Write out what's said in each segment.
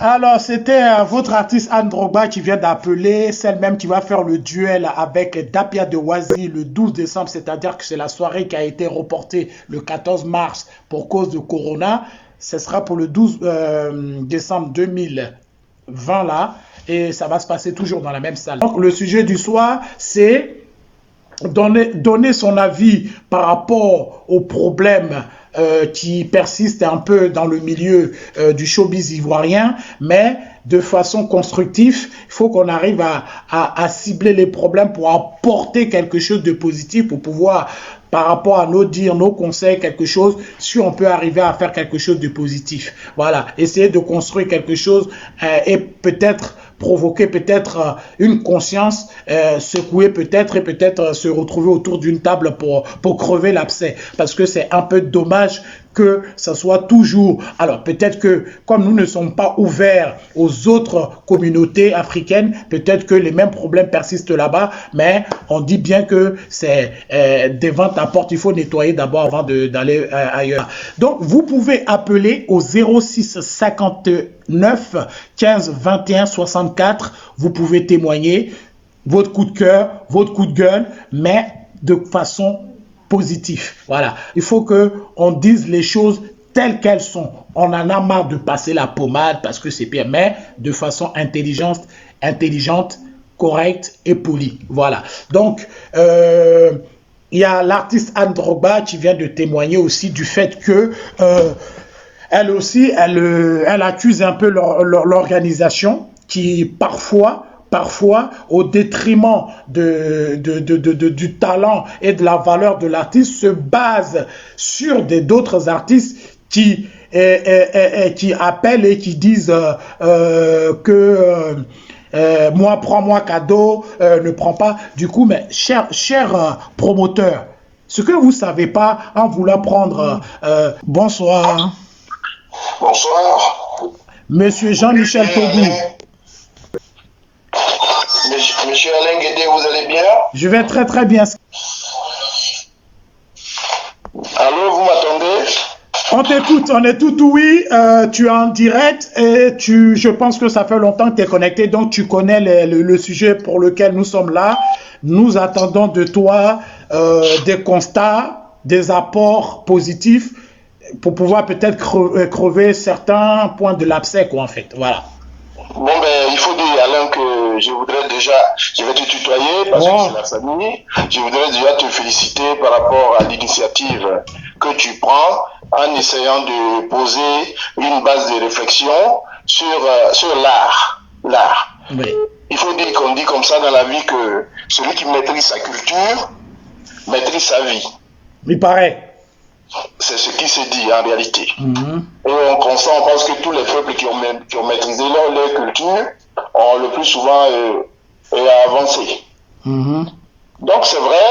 Alors, c'était votre artiste Anne Drogba qui vient d'appeler, celle même qui va faire le duel avec Dapia de Wazi le 12 décembre, c'est-à-dire que c'est la soirée qui a été reportée le 14 mars pour cause de Corona. Ce sera pour le 12 décembre 2020 là, et ça va se passer toujours dans la même salle. Donc, le sujet du soir, c'est donner son avis par rapport aux problèmes qui persistent un peu dans le milieu du showbiz ivoirien, mais de façon constructive. Il faut qu'on arrive à cibler les problèmes pour apporter quelque chose de positif, pour pouvoir, par rapport à nos dires, nos conseils, quelque chose, si on peut arriver à faire quelque chose de positif. Voilà, essayer de construire quelque chose et peut-être provoquer peut-être une conscience, secouer peut-être et peut-être se retrouver autour d'une table pour crever l'abcès. Parce que c'est un peu dommage que ça soit toujours... Alors peut-être que comme nous ne sommes pas ouverts aux autres communautés africaines, peut-être que les mêmes problèmes persistent là-bas, mais on dit bien que c'est des ventes à porte, il faut nettoyer d'abord avant d'aller ailleurs. Donc vous pouvez appeler au 06 59 15 21 64, vous pouvez témoigner votre coup de cœur, votre coup de gueule, mais de façon positive. Voilà. Il faut qu'on dise les choses telles qu'elles sont. On en a marre de passer la pommade parce que c'est pire, mais de façon intelligente, correcte et polie. Voilà. Donc, il y a l'artiste Anne Drogba qui vient de témoigner aussi du fait que elle aussi, elle accuse un peu l'organisation qui parfois, au détriment du talent et de la valeur de l'artiste, se base sur d'autres artistes qui appellent et qui disent que moi, prends-moi cadeau, ne prends pas. Du coup, mais cher promoteur, ce que vous ne savez pas en voulant prendre... bonsoir. Bonsoir. Monsieur Jean-Michel Togou. Monsieur Alain Guédé, vous allez bien? Je vais très très bien. Allô, vous m'attendez? On t'écoute, on est tout oui. Tu es en direct et je pense que ça fait longtemps que tu es connecté, donc tu connais le sujet pour lequel nous sommes là. Nous attendons de toi des constats, des apports positifs pour pouvoir peut-être crever certains points de l'abcès, quoi, en fait. Voilà. Bon, ben, il faut dire, Alain, que je vais te tutoyer parce que c'est la famille. Je voudrais déjà te féliciter par rapport à l'initiative que tu prends en essayant de poser une base de réflexion sur l'art. Oui. Il faut dire qu'on dit comme ça dans la vie que celui qui maîtrise sa culture maîtrise sa vie. Il paraît. C'est ce qui se dit en réalité. Et on pense que tous les peuples qui ont maîtrisé leur culture ont le plus souvent avancé. Donc c'est vrai,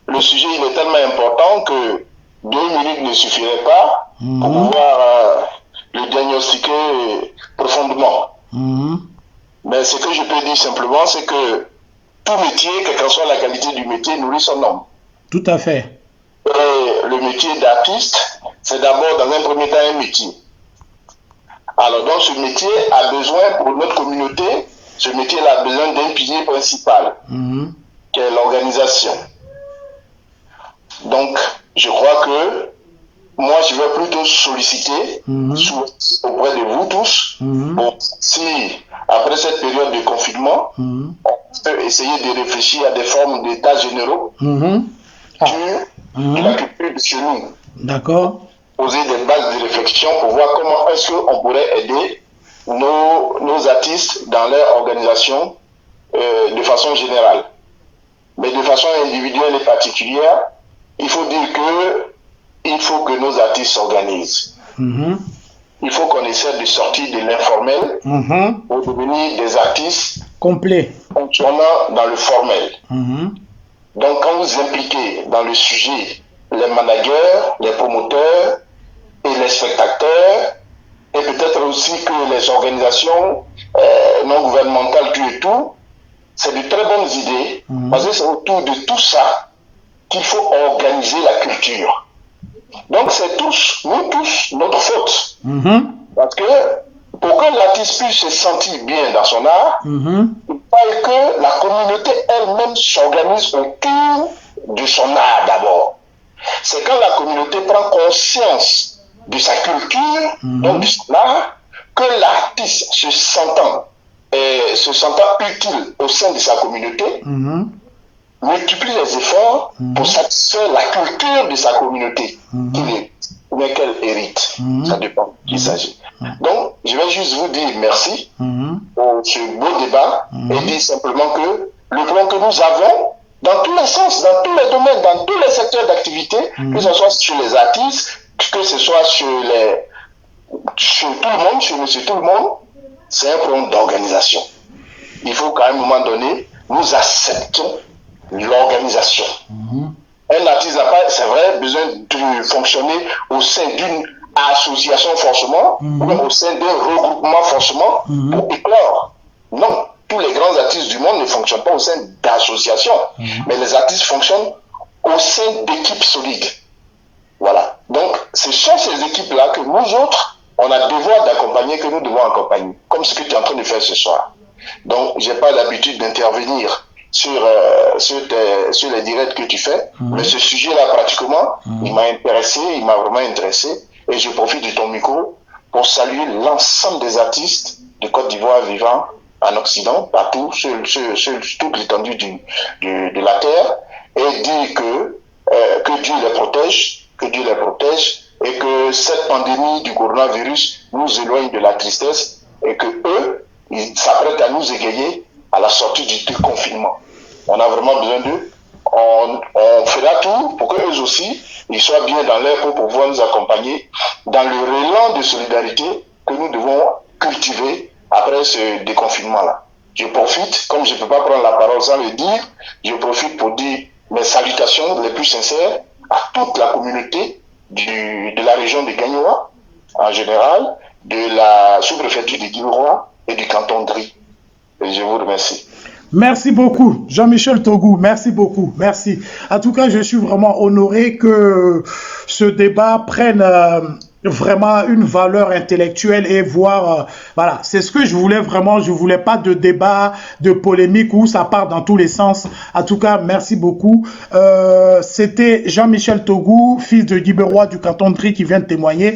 le sujet il est tellement important que 2 minutes ne suffiraient pas pour pouvoir le diagnostiquer profondément. Mais ce que je peux dire simplement, c'est que tout métier, quelle que soit la qualité du métier, nourrit son homme. Tout à fait. Et le métier d'artiste, c'est d'abord dans un premier temps un métier. Alors donc ce métier a besoin, pour notre communauté, ce métier a besoin d'un pilier principal, qui est l'organisation. Donc je crois que moi je vais plutôt solliciter auprès de vous tous, pour si après cette période de confinement, on peut essayer de réfléchir à des formes d'états généraux la culture de chez nous. D'accord. Poser des bases de réflexion pour voir comment est-ce qu'on pourrait aider nos artistes dans leur organisation de façon générale. Mais de façon individuelle et particulière, il faut dire il faut que nos artistes s'organisent. Il faut qu'on essaie de sortir de l'informel pour devenir des artistes complets, fonctionnant dans le formel. Donc, quand vous impliquez dans le sujet les managers, les promoteurs et les spectateurs, et peut-être aussi que les organisations non gouvernementales, tout et tout, c'est de très bonnes idées, parce que c'est autour de tout ça qu'il faut organiser la culture. Donc, c'est nous tous, notre faute. Parce que pour que l'artiste puisse se sentir bien dans son art, il faut que la communauté elle-même s'organise autour de son art d'abord. C'est quand la communauté prend conscience de sa culture, donc de son art, que l'artiste se sentant utile au sein de sa communauté, multiplie les efforts pour satisfaire la culture de sa communauté qu'elle hérite. Ça dépend de qui il s'agit. Donc, je vais juste vous dire merci pour ce beau débat et dire simplement que le plan que nous avons, dans tous les sens, dans tous les domaines, dans tous les secteurs d'activité, que ce soit sur les artistes, que ce soit sur tout le monde, sur monsieur tout le monde, c'est un problème d'organisation. Il faut qu'à un moment donné, nous acceptons l'organisation. Un artiste n'a pas, c'est vrai, besoin de fonctionner au sein d'une association forcément, ou même au sein d'un regroupement forcément, pour éclore. Non, tous les grands artistes du monde ne fonctionnent pas au sein d'associations, mais les artistes fonctionnent au sein d'équipes solides. Voilà. Donc, ce sont ces équipes-là que nous autres, on a devoir d'accompagner, que nous devons accompagner, comme ce que tu es en train de faire ce soir. Donc, j'ai pas l'habitude d'intervenir sur les directs que tu fais, mais ce sujet-là, pratiquement, il m'a intéressé, il m'a vraiment intéressé, et je profite de ton micro pour saluer l'ensemble des artistes de Côte d'Ivoire vivant en Occident, partout, sur toute l'étendue de la terre, et dire que Dieu les protège, et que cette pandémie du coronavirus nous éloigne de la tristesse, et que eux, ils s'apprêtent à nous égayer à la sortie du confinement. On a vraiment besoin d'eux. On fera tout pour qu'eux aussi, ils soient bien dans l'air pour pouvoir nous accompagner dans le élan de solidarité que nous devons cultiver après ce déconfinement-là. Je profite, comme je ne peux pas prendre la parole sans le dire, je profite pour dire mes salutations les plus sincères à toute la communauté de la région de Gagnoa, en général, de la sous-préfecture de Guilleroi et du canton de Dri. Et je vous remercie. Merci beaucoup, Jean-Michel Togou. Merci beaucoup. Merci. En tout cas, je suis vraiment honoré que ce débat prenne vraiment une valeur intellectuelle et voir, voilà, c'est ce que je voulais vraiment. Je voulais pas de débat, de polémique où ça part dans tous les sens. En tout cas, merci beaucoup. C'était Jean-Michel Togou, fils de Guibérois du canton de Dri qui vient de témoigner.